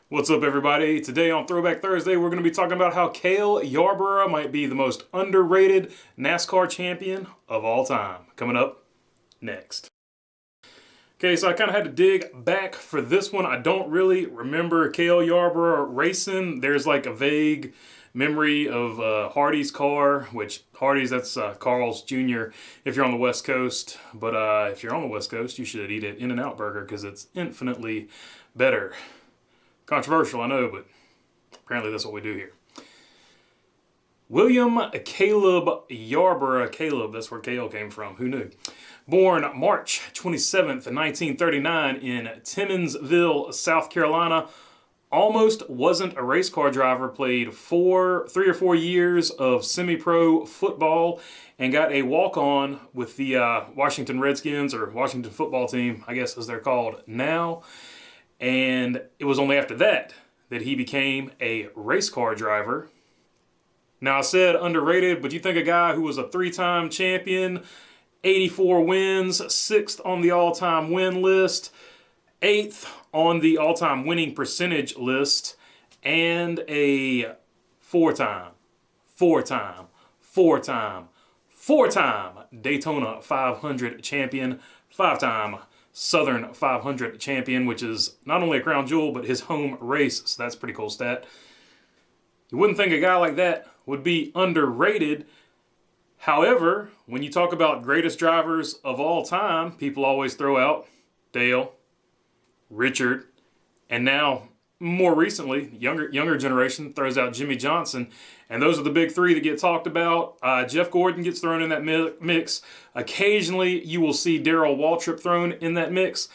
What's up, everybody? Today on Throwback Thursday, we're going to be talking about how Cale Yarborough might be the most underrated NASCAR champion of all time. Coming up next. Okay, so I kind of had to dig back for this one. I don't really remember Cale Yarborough racing. There's like a vague memory of Hardy's car, which Hardy's, that's Carl's Jr. if you're on the West Coast. But if you're on the West Coast, you should eat an In-N-Out burger because it's infinitely better. Controversial, I know, but apparently that's what we do here. William Caleb Yarborough. Caleb, that's where Cale came from. Who knew? Born March 27th, 1939 in Timminsville, South Carolina. Almost wasn't a race car driver. Played 3 or 4 years of semi-pro football and got a walk-on with the Washington Redskins, or Washington football team, I guess as they're called now. And it was only after that he became a race car driver. Now, I said underrated, but you think a guy who was a 3-time champion, 84 wins, 6th on the all-time win list, 8th on the all-time winning percentage list, and a 4-time Daytona 500 champion, 5-time Southern 500 champion, which is not only a crown jewel, but his home race, so that's a pretty cool stat. You wouldn't think a guy like that would be underrated. However, when you talk about greatest drivers of all time, people always throw out Dale, Richard, and now, more recently, younger generation throws out Jimmy Johnson. And those are the big three that get talked about. Jeff Gordon gets thrown in that mix. Occasionally, you will see Darrell Waltrip thrown in that mix.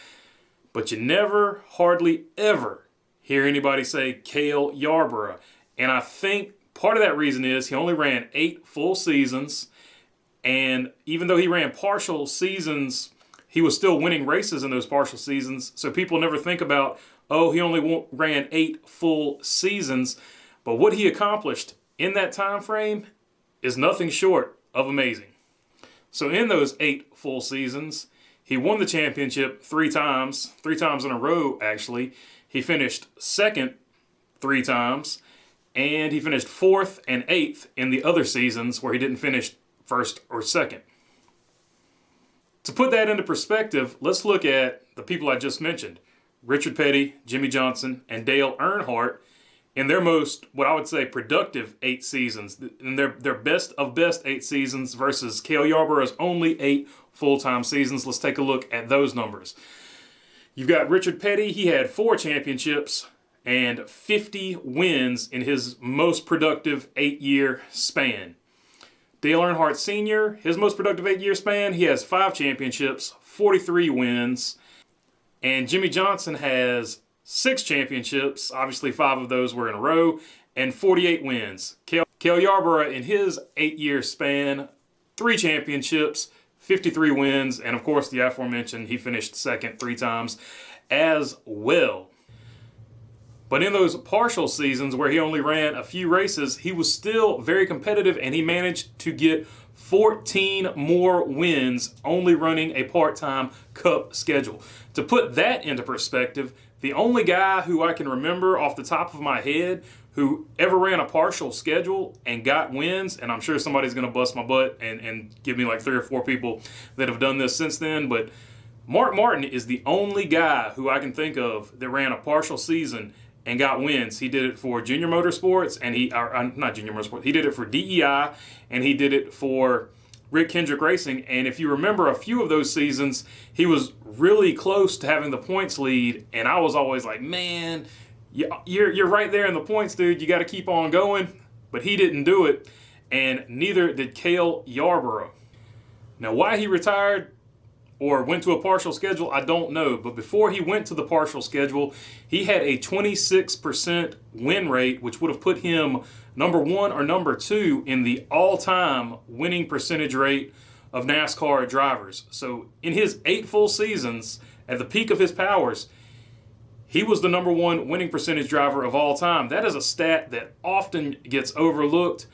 But you never, hardly ever, hear anybody say Cale Yarborough. And I think part of that reason is he only ran 8 full seasons. And even though he ran partial seasons, he was still winning races in those partial seasons. So people never think about, oh, he only ran 8 full seasons. But what he accomplished in that time frame is nothing short of amazing. So in those 8 full seasons, he won the championship 3 times in a row, actually. He finished 2nd 3 times, and he finished 4th and 8th in the other seasons where he didn't finish 1st or 2nd. To put that into perspective, let's look at the people I just mentioned. Richard Petty, Jimmy Johnson, and Dale Earnhardt in their most, what I would say, productive 8 seasons, in their best of best 8 seasons versus Cale Yarborough's only 8 full-time seasons. Let's take a look at those numbers. You've got Richard Petty. He had 4 championships and 50 wins in his most productive 8-year span. Dale Earnhardt Sr., his most productive 8-year span, he has 5 championships, 43 wins. And Jimmy Johnson has 6 championships, obviously 5 of those were in a row, and 48 wins. Cale Yarborough, in his 8-year span, 3 championships, 53 wins, and of course the aforementioned, he finished 2nd 3 times as well. But in those partial seasons where he only ran a few races, he was still very competitive, and he managed to get 14 more wins only running a part-time Cup schedule. To put that into perspective, the only guy who I can remember off the top of my head who ever ran a partial schedule and got wins, and I'm sure somebody's going to bust my butt and give me like 3 or 4 people that have done this since then, but Mark Martin is the only guy who I can think of that ran a partial season and got wins. He did it for Junior Motorsports, and not Junior Motorsports, he did it for DEI, and he did it for Rick Kendrick Racing. And if you remember a few of those seasons, he was really close to having the points lead, and I was always like, man, you're right there in the points, dude. You got to keep on going. But he didn't do it, and neither did Cale Yarborough. Now, why he retired or went to a partial schedule, I don't know. But before he went to the partial schedule, he had a 26% win rate, which would have put him number 1 or number 2 in the all-time winning percentage rate of NASCAR drivers. So in his 8 full seasons, at the peak of his powers, he was the number 1 winning percentage driver of all time. That is a stat that often gets overlooked.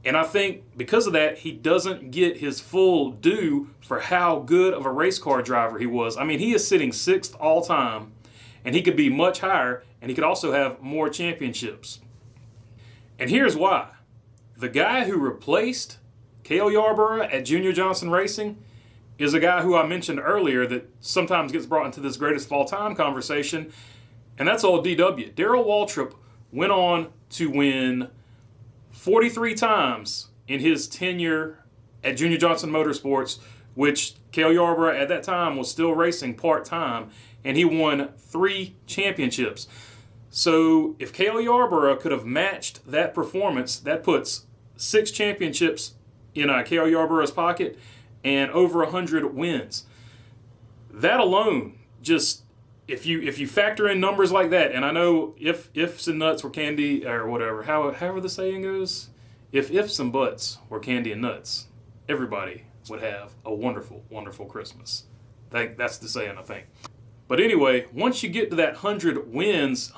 And I think because of that, he doesn't get his full due for how good of a race car driver he was. I mean, he is sitting 6th all time, and he could be much higher. and he could also have more championships. And here's why. The guy who replaced Cale Yarborough at Junior Johnson Racing is a guy who I mentioned earlier that sometimes gets brought into this greatest of all time conversation, and that's old DW. Darrell Waltrip went on to win 43 times in his tenure at Junior Johnson Motorsports, which Cale Yarborough at that time was still racing part-time, and he won 3 championships. So if Cale Yarborough could have matched that performance, that puts 6 championships in Cale Yarborough's pocket and over 100 wins. That alone, just if you factor in numbers like that, and I know ifs and nuts were candy or whatever, however the saying goes, if ifs and buts were candy and nuts, everybody would have a wonderful, wonderful Christmas. That's the saying, I think. But anyway, once you get to that 100 wins,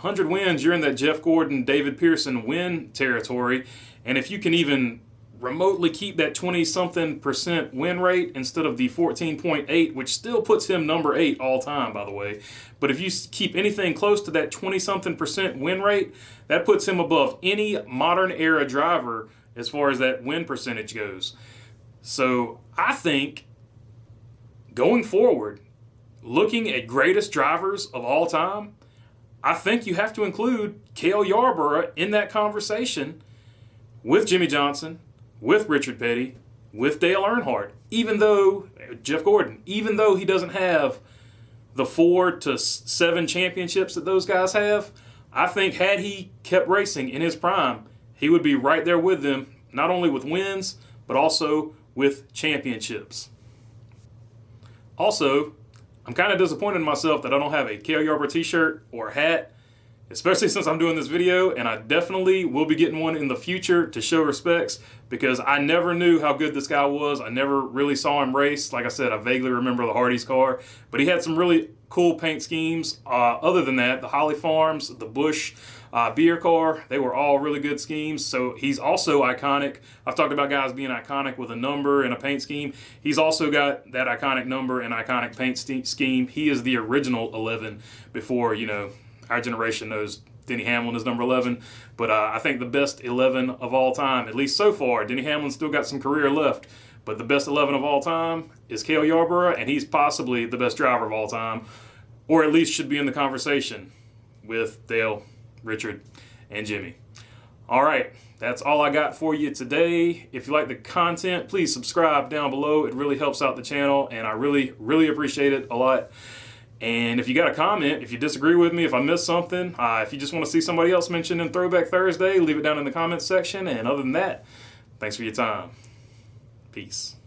you're in that Jeff Gordon, David Pearson win territory. And if you can even remotely keep that 20-something% win rate instead of the 14.8, which still puts him number 8 all time, by the way. But if you keep anything close to that 20-something% win rate, that puts him above any modern era driver as far as that win percentage goes. So I think going forward, looking at greatest drivers of all time, I think you have to include Cale Yarborough in that conversation with Jimmy Johnson, with Richard Petty, with Dale Earnhardt, Jeff Gordon, even though he doesn't have the 4 to 7 championships that those guys have, I think had he kept racing in his prime, he would be right there with them, not only with wins, but also with championships. Also, I'm kind of disappointed in myself that I don't have a Cale Yarborough t-shirt or hat, especially since I'm doing this video, and I definitely will be getting one in the future to show respects because I never knew how good this guy was. I never really saw him race. Like I said, I vaguely remember the Hardee's car, but he had some really cool paint schemes. Other than that, the Holly Farms, the Busch beer car, they were all really good schemes. So he's also iconic. I've talked about guys being iconic with a number and a paint scheme. He's also got that iconic number and iconic paint scheme. He is the original 11 before, our generation knows Denny Hamlin is number 11. But I think the best 11 of all time, at least so far, Denny Hamlin's still got some career left, but the best 11 of all time is Cale Yarborough, and he's possibly the best driver of all time, or at least should be in the conversation with Dale, Richard, and Jimmy. All right, that's all I got for you today. If you like the content, please subscribe down below. It really helps out the channel, and I really, really appreciate it a lot. And if you got a comment, if you disagree with me, if I missed something, if you just want to see somebody else mentioned in Throwback Thursday, leave it down in the comments section. And other than that, thanks for your time. Peace.